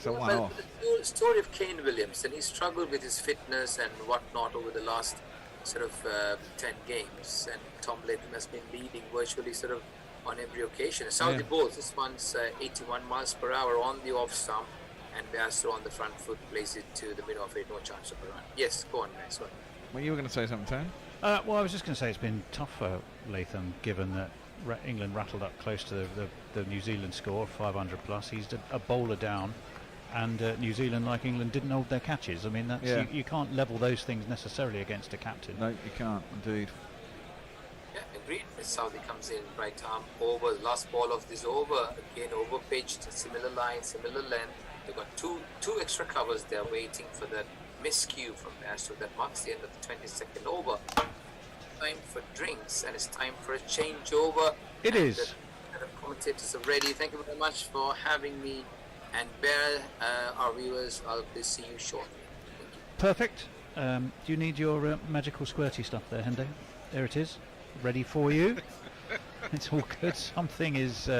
It's a one-off. The story of Kane Williamson, he struggled with his fitness and whatnot over the last sort of 10 games, and Tom Latham has been leading virtually sort of on every occasion. Saudi bowls, this one's 81 miles per hour on the off stump, and Bairstow on the front foot plays it to the middle of it, no chance of a run. Yes, go on, man. Sorry. Well, you were going to say something, Tone? Well, I was just going to say it's been tough for Latham, given that England rattled up close to the New Zealand score, 500 plus. He's a bowler down, and New Zealand, like England, didn't hold their catches. I mean, that's, you can't level those things necessarily against a captain. No, you can't, indeed. Yeah, agreed. Saudi comes in, right arm over, last ball of this over, again over pitched, similar line, similar length. They've got two extra covers there waiting for that miscue from Bairstow that marks the end of the 22nd over. Time for drinks, and it's time for a changeover. It is. The commentators are ready. Thank you very much for having me. And Bear, our viewers, I'll see you shortly. Thank you. Perfect. Do you need your magical squirty stuff there, Hendo? There it is, ready for you. It's all good. Something is.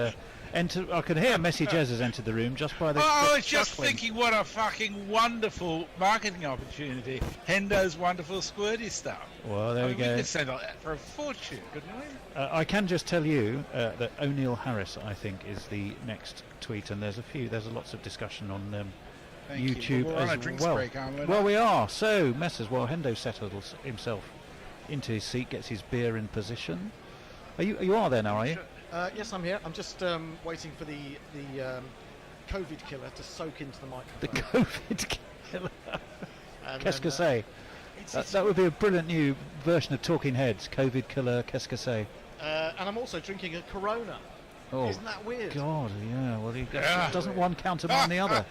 I can hear Messi Jez has entered the room just by the. I was just thinking, what a fucking wonderful marketing opportunity. Hendo's wonderful squirty stuff. Well, there we go. We could sell that for a fortune, couldn't we? I can just tell you that O'Neill Harris, I think, is the next tweet, and there's lots of discussion on YouTube We're on a as drinks well. break, aren't we? Well, we are. So, Messers, while Hendo settles himself into his seat, gets his beer in position. You are there now, are you? Yes, I'm here. I'm just waiting for the COVID killer to soak into the microphone. The COVID killer. Qu'est-ce que c'est? That would be a brilliant new version of Talking Heads. COVID killer, qu'est-ce que c'est? And I'm also drinking a Corona. Oh, isn't that weird? God, yeah. Well, doesn't one countermand the other?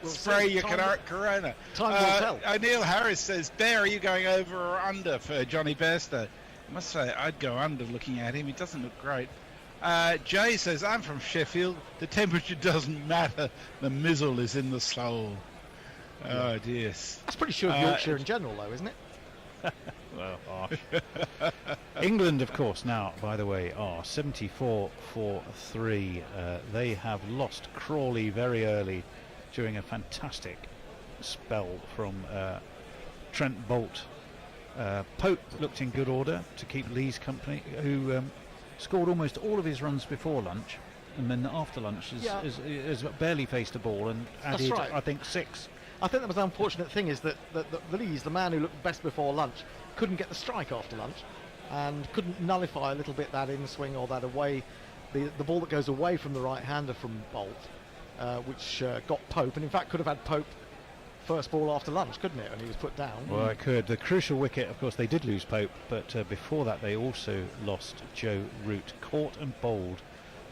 We'll Spray your Corona. Time will tell. O'Neill Harris says, Bear, are you going over or under for Johnny Bairstow? I must say, I'd go under looking at him. He doesn't look great. Jay says, I'm from Sheffield. The temperature doesn't matter. The mizzle is in the soul. Oh, dear. That's pretty sure of Yorkshire in general, though, isn't it? Well, harsh. England, of course, now, by the way, are 74 for 3. They have lost Crawley very early during a fantastic spell from Trent Boult. Pope looked in good order to keep Lee's company, who scored almost all of his runs before lunch, and then after lunch has barely faced a ball and added, I think, 6. I think that was the unfortunate thing, is that Lee's, the man who looked best before lunch, couldn't get the strike after lunch and couldn't nullify a little bit that in swing or that away, the ball that goes away from the right-hander from Boult, which got Pope, and in fact could have had Pope first ball after lunch, couldn't it, when he was put down? Well, it could. The crucial wicket, of course, they did lose Pope, but before that they also lost Joe Root, caught and bowled.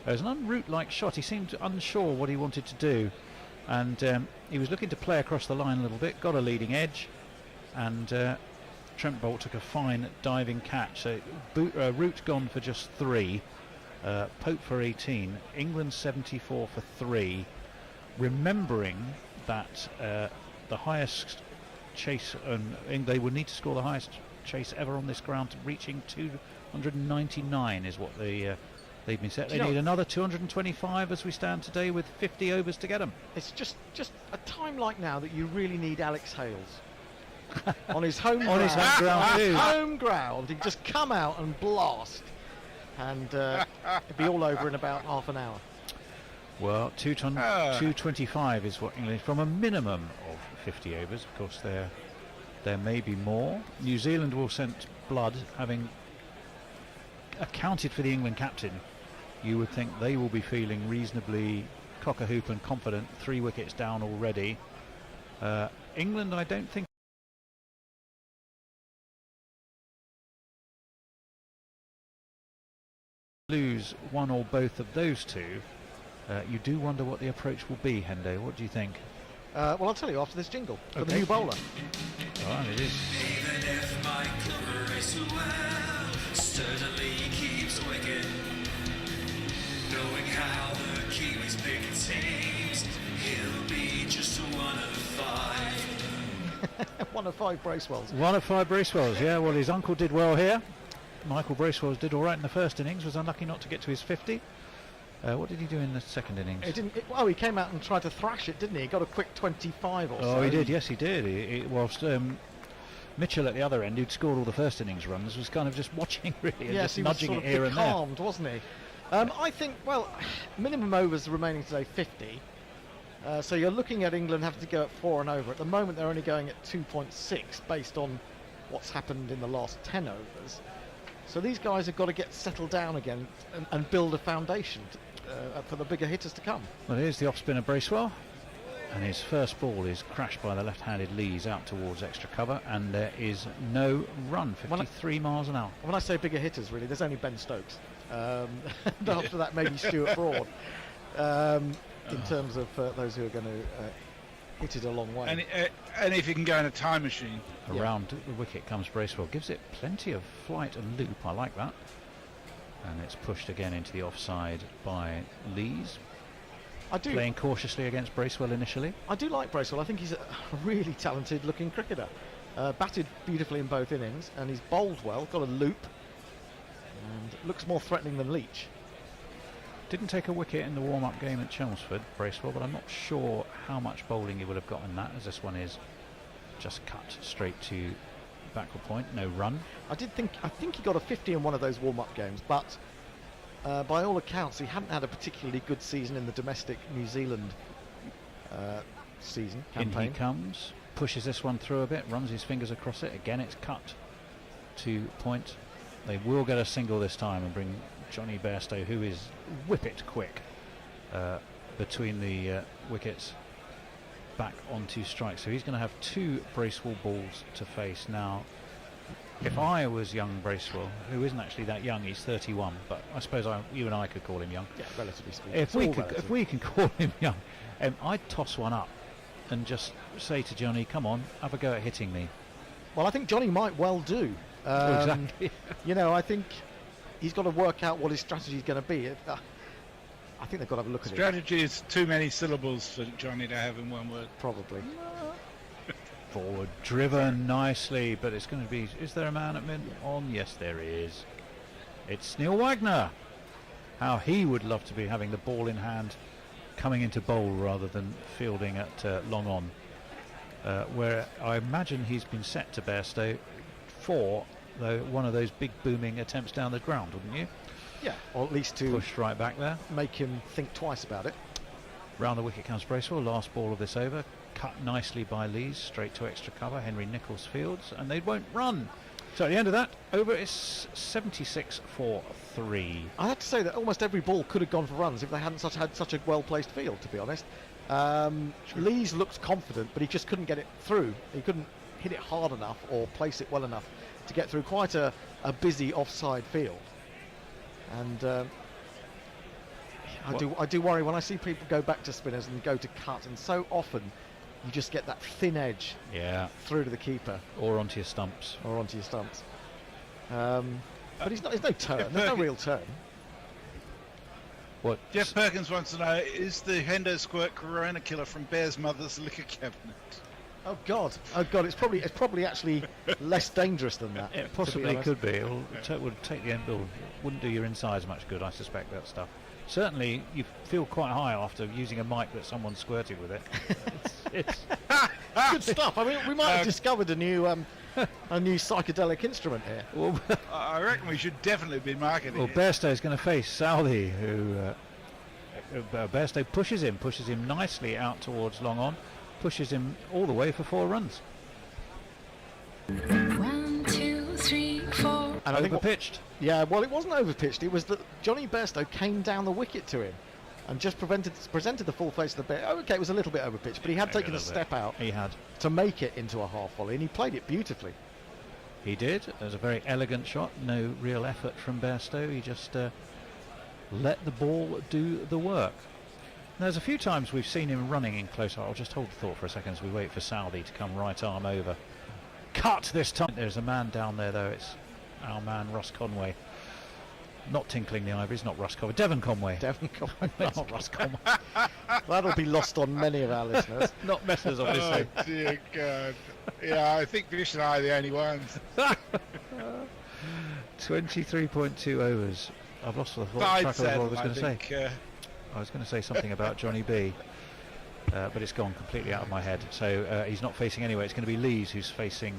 It was an un-Root-like shot. He seemed unsure what he wanted to do, and he was looking to play across the line a little bit, got a leading edge, and Trent Boult took a fine diving catch. So Root gone for just 3, Pope for 18, England 74 for 3, remembering that the highest chase, and they would need to score the highest chase ever on this ground, reaching 299 is what they've been set. They need another 225 as we stand today, with 50 overs to get them. It's just a time like now that you really need Alex Hales on his home ground. On his home ground too. Home ground. He'd just come out and blast, and it'd be all over in about half an hour. Well, 225 is what England, from a minimum of 50 overs. Of course, there may be more. New Zealand will send blood, having accounted for the England captain. You would think they will be feeling reasonably cock-a-hoop and confident. 3 wickets down already. England, I don't think lose one or both of those two. You do wonder what the approach will be, Hendo. What do you think? Well, I'll tell you after this jingle for the new bowler. Oh, it is. Even if my cooker race well, sturdily keeps wicket, knowing how the Kiwis pick teams, he'll be just 1 of 5. 1 of 5 Bracewells. 1 of 5 Bracewells, yeah. Well, his uncle did well here. Michael Bracewells did all right in the first innings, was unlucky not to get to his 50. What did he do in the second innings? He came out and tried to thrash it, didn't he? He got a quick 25 or so. Oh, he did. Yes, he did. Whilst Mitchell at the other end, who'd scored all the first innings runs, was kind of just watching really, and Yes, just he was nudging sort it of here and there. becalmed, wasn't he? I think, minimum overs remaining today 50. So you're looking at England having to go at 4 and over. At the moment, they're only going at 2.6 based on what's happened in the last 10 overs. So these guys have got to get settled down again and build a foundation for the bigger hitters to come. Well, here's the off-spinner Bracewell, and his first ball is crashed by the left-handed Lees out towards extra cover, and there is no run, 53 miles an hour. When I say bigger hitters, really, there's only Ben Stokes. And after that, maybe Stuart Broad, in terms of those who are going to hit it a long way. And if you can go in a time machine. Around the wicket comes Bracewell, gives it plenty of flight and loop, I like that. And it's pushed again into the offside by Lees. Playing cautiously against Bracewell initially. I do like Bracewell. I think he's a really talented looking cricketer. Batted beautifully in both innings, and he's bowled well, got a loop, and looks more threatening than Leach. Didn't take a wicket in the warm-up game at Chelmsford, Bracewell, but I'm not sure how much bowling he would have got in that, as this one is just cut straight to backward point, no run. I think he got a 50 in one of those warm-up games, but by all accounts he hadn't had a particularly good season in the domestic New Zealand season campaign. In he comes, pushes this one through a bit, runs his fingers across it, again it's cut to point. They will get a single this time and bring Johnny Bairstow, who is whippet quick, between the wickets, back onto strike. So he's going to have 2 Bracewell balls to face now. If I was young Bracewell, who isn't actually that young, he's 31, but I suppose you and I could call him young. Yeah, relatively speaking. If we can call him young, I'd toss one up and just say to Johnny, come on, have a go at hitting me. Well, I think Johnny might well do. Exactly. I think he's got to work out what his strategy is going to be. I think they've got to have a look at it. Strategy is too many syllables for Johnny to have in one word. Probably. Forward driven nicely, but it's going to be... Is there a man at mid on? Yes, there is. It's Neil Wagner. How he would love to be having the ball in hand, coming into bowl rather than fielding at long on. Where I imagine he's been set to Bairstow for one of those big booming attempts down the ground, wouldn't you? Yeah, or at least to push right back there, make him think twice about it. Round the wicket comes Bracewell, last ball of this over, cut nicely by Lees, straight to extra cover. Henry Nichols fields, and they won't run. So at the end of that over, it's 76 for 3. I have to say that almost every ball could have gone for runs if they hadn't had such a well-placed field, to be honest. Lees looked confident, but he just couldn't get it through. He couldn't hit it hard enough or place it well enough to get through quite a busy offside field. And I do worry when I see people go back to spinners and go to cut, and so often you just get that thin edge through to the keeper. Or onto your stumps. But there's no turn. There's no real turn. What? Jeff Perkins wants to know, is the Hendo Squirt Corona Killer from Bear's mother's liquor cabinet? Oh God! It's probably actually less dangerous than that. It possibly could be. It would take the end. Wouldn't do your insides much good, I suspect, that stuff. Certainly, you feel quite high after using a mic that someone squirted with it. it's good stuff. I mean, we might have discovered a new psychedelic instrument here. Well, I reckon we should definitely be marketing it. Bairstow is going to face Southey, who Bairstow pushes him nicely out towards long on, pushes him all the way for 4 runs. 1, 2, 3, 4. And I think overpitched. Well, it wasn't overpitched. It was that Johnny Bairstow came down the wicket to him and just presented the full face of the bit. Okay, it was a little bit overpitched, but he had taken a step out. He had to make it into a half volley, and he played it beautifully. He did. It was a very elegant shot. No real effort from Bairstow. He just let the ball do the work. There's a few times we've seen him running in close. I'll just hold the thought for a second as we wait for Southey to come right arm over. Cut this time. There's a man down there though. It's our man Ross Conway. Not tinkling the ivories, not Russ Conway. Devon Conway. Not Russ Conway. That'll be lost on many of our listeners. Not Messers, obviously. Oh dear God. Yeah, I think Vish and I are the only ones. 23.2 overs. I've lost the thought. I'd Track of what I was going to say. I was going to say something about Johnny B, but it's gone completely out of my head. So he's not facing anyway. It's going to be Lees who's facing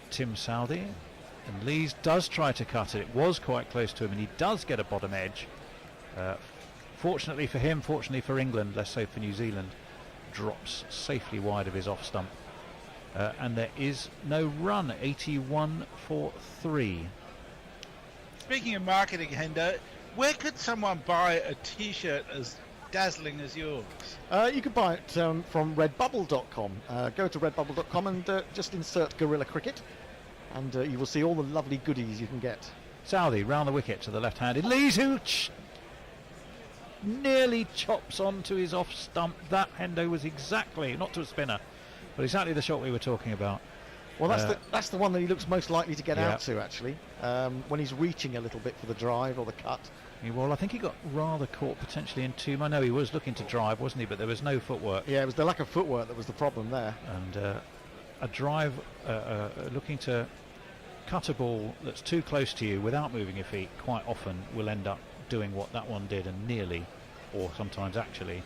Tim Southey. And Lees does try to cut it. It was quite close to him, and he does get a bottom edge. Fortunately for him, fortunately for England, less so for New Zealand, drops safely wide of his off stump. And there is no run, 81 for 3. Speaking of marketing, Hendo, where could someone buy a T-shirt as dazzling as yours? You could buy it from redbubble.com. Go to redbubble.com and just insert Gorilla Cricket, and you will see all the lovely goodies you can get. Southey round the wicket to the left-handed. Lees who nearly chops onto his off stump. That, Hendo, was exactly, not to a spinner, but exactly the shot we were talking about. Well, that's the one that he looks most likely to get out to, actually, when he's reaching a little bit for the drive or the cut. Well, I think he got rather caught potentially in two. I know he was looking to drive, wasn't he? But there was no footwork. Yeah, it was the lack of footwork that was the problem there. And a drive looking to cut a ball that's too close to you without moving your feet quite often will end up doing what that one did and nearly, or sometimes actually,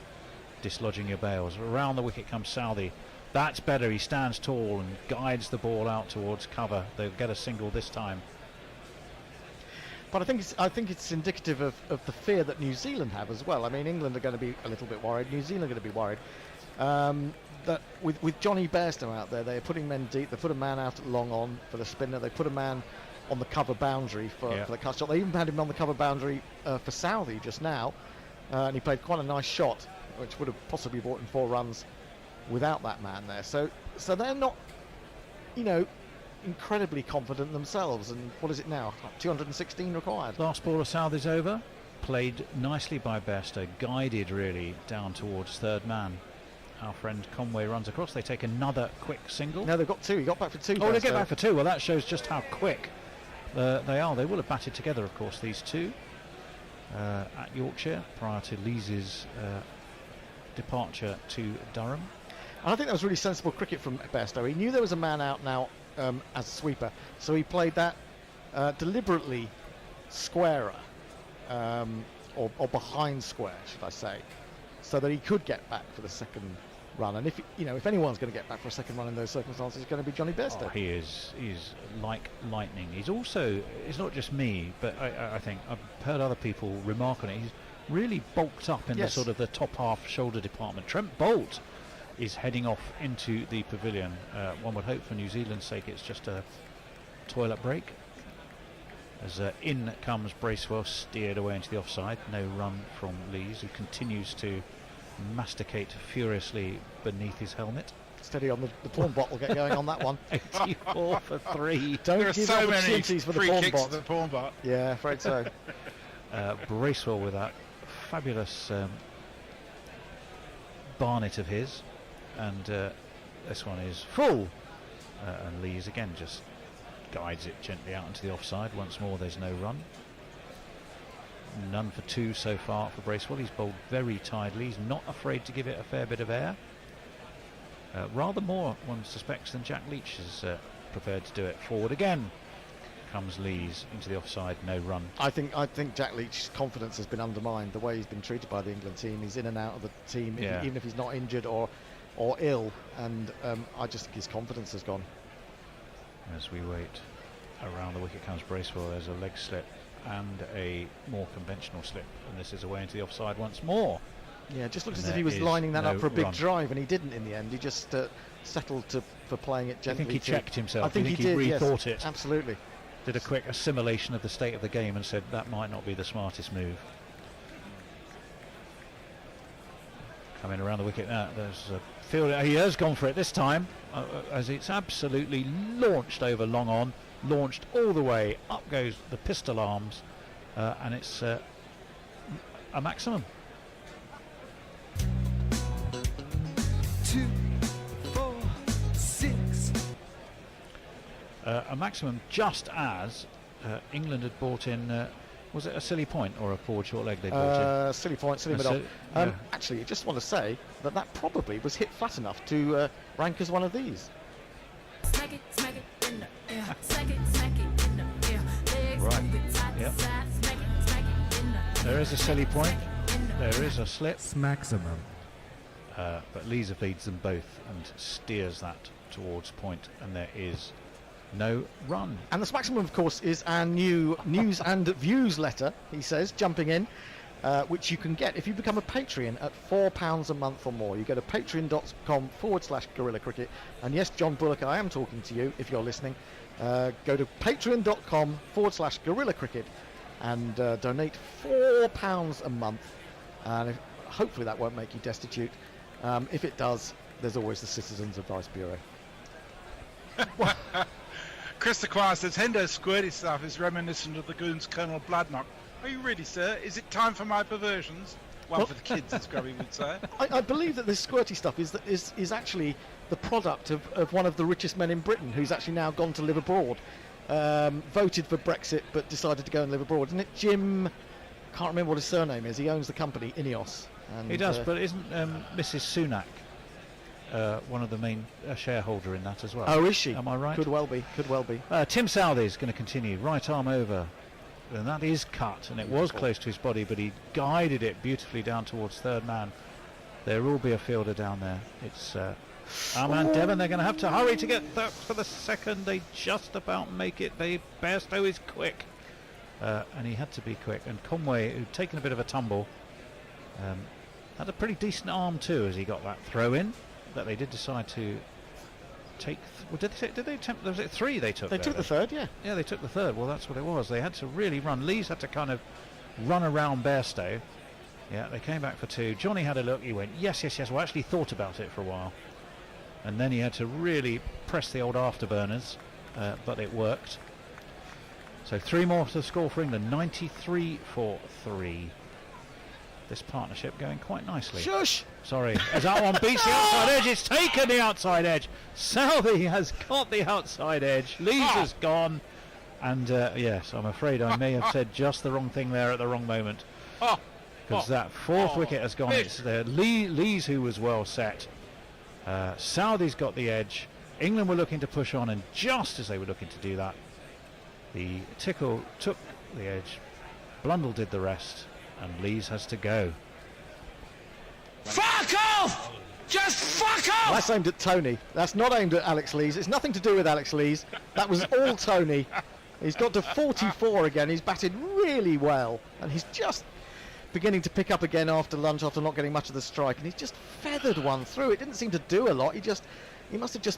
dislodging your bails. Around the wicket comes Southey. That's better. He stands tall and guides the ball out towards cover. They'll get a single this time. But I think it's indicative of the fear that New Zealand have as well. I mean, England are going to be a little bit worried. New Zealand are going to be worried. That with Johnny Bairstow out there, they're putting men deep. They put a man out at long on for the spinner. They put a man on the cover boundary for the cut shot. They even had him on the cover boundary for Southey just now. And he played quite a nice shot, which would have possibly brought him 4 runs without that man there. So they're not, incredibly confident themselves. And what is it now? 216 required. Last ball of Southey's over. Played nicely by Bairstow, guided really down towards third man. Our friend Conway runs across. They take another quick single. No, they've got 2. He got back for 2. Oh, they get back for 2. Well, that shows just how quick they are. They will have batted together, of course, these two at Yorkshire prior to Lees's departure to Durham. And I think that was really sensible cricket from Bairstow. He knew there was a man out now as a sweeper, so he played that deliberately squarer, or behind square, should I say, so that he could get back for the second run. And if anyone's going to get back for a second run in those circumstances, it's going to be Johnny Bairstow. Oh, he's like lightning. He's also, it's not just me, but I think I've heard other people remark on it. He's really bulked up in the sort of the top half shoulder department. Trent Boult is heading off into the pavilion. One would hope for New Zealand's sake it's just a toilet break. As in comes Bracewell, steered away into the offside. No run from Lees, who continues to masticate furiously beneath his helmet. Steady on the porn bot will get going on that one. 84 for 3. Don't There are give so many opportunities for the free porn kicks bot. to the porn bot. Yeah, afraid so. Bracewell with that fabulous Barnet of his, and this one is full, and Lees again just guides it gently out into the offside. Once more there's no run. None for 2 so far for Bracewell. He's bowled very tidely. He's not afraid to give it a fair bit of air. Rather more, one suspects, than Jack Leach is prepared to do it. Forward again comes Lees into the offside. No run. I think Jack Leach's confidence has been undermined the way he's been treated by the England team. He's in and out of the team, even if he's not injured or ill, and I just think his confidence has gone. As we wait, around the wicket comes Bracewell. There's a leg slip and a more conventional slip, and this is away into the offside once more. Yeah, it just looks And as if there he was is lining that no up for a big run. drive, and he didn't in the end. He just settled for playing it I gently. think he checked himself. I think he did, yes, rethought it. Absolutely. Did a quick assimilation of the state of the game and said that might not be the smartest move. Coming around the wicket now, there's a field. He has gone for it this time, as it's absolutely launched over long on, launched all the way. Up goes the pistol arms, and it's a maximum. 2, 4, 6. A maximum just as England had brought in, was it a silly point or a forward short leg they brought in? Silly point, silly A middle. yeah. Actually, I just want to say that probably was hit flat enough to rank as one of these. Smack it in the air. Smack it in the air. Legs Right. move it side to Yep. side. Smack it in the There is a silly point. There is a slip. Maximum. But Lees evades them both and steers that towards point, and there is no run. And the maximum, of course, is our new news and views letter, he says, jumping in, which you can get if you become a Patreon at £4 a month or more. You go to patreon.com/Guerrilla Cricket. And yes, John Bullock, I am talking to you if you're listening. Go to patreon.com/Guerrilla Cricket and donate £4 a month. And hopefully that won't make you destitute. If it does, there's always the Citizens Advice Bureau. Chris the Choir says Hendo's squirty stuff is reminiscent of the Goon's Colonel Bloodknock. Are you really, sir? Is it time for my perversions? One for the kids, as Grubby would say. I believe that this squirty stuff is actually the product of one of the richest men in Britain, who's actually now gone to live abroad. Voted for Brexit, but decided to go and live abroad. Isn't it Jim? Can't remember what his surname is. He owns the company Ineos. And, He does, but isn't Mrs. Sunak one of the main shareholder in that as well? Oh, is she? Am I right? Could well be. Could well be. Tim Southey is going to continue. Right arm over. And that is cut, and it was close to his body, but he guided it beautifully down towards third man. There will be a fielder down there. It's our man Devon. They're going to have to hurry to get for the second. They just about make it. Bairstow is quick, and he had to be quick. And Conway, who'd taken a bit of a tumble, had a pretty decent arm too as he got that throw in. That they did decide to take. Did they attempt? Was it 3 they took? They took the third, yeah. Yeah, they took the third. Well, that's what it was. They had to really run. Lees had to kind of run around Bairstow. Yeah, they came back for 2. Johnny had a look. He went, yes. Well, actually thought about it for a while. And then he had to really press the old afterburners, but it worked. So 3 more to the score for England. 93 for 3. This partnership going quite nicely. Shush! Sorry, as that one beats the outside edge, it's taken the outside edge. Southey has got the outside edge. Lees has gone. And yes, I'm afraid I may have said just the wrong thing there at the wrong moment. Because that 4th wicket has gone. It's Lees who was well set. Southey's got the edge. England were looking to push on, and just as they were looking to do that, the Tickle took the edge. Blundell did the rest, and Lees has to go. Fuck off! Just fuck off! That's aimed at Tony. That's not aimed at Alex Lees. It's nothing to do with Alex Lees. That was all Tony. He's got to 44 again. He's batted really well, and he's just beginning to pick up again after lunch, after not getting much of the strike, and he's just feathered one through. It didn't seem to do a lot. He must have just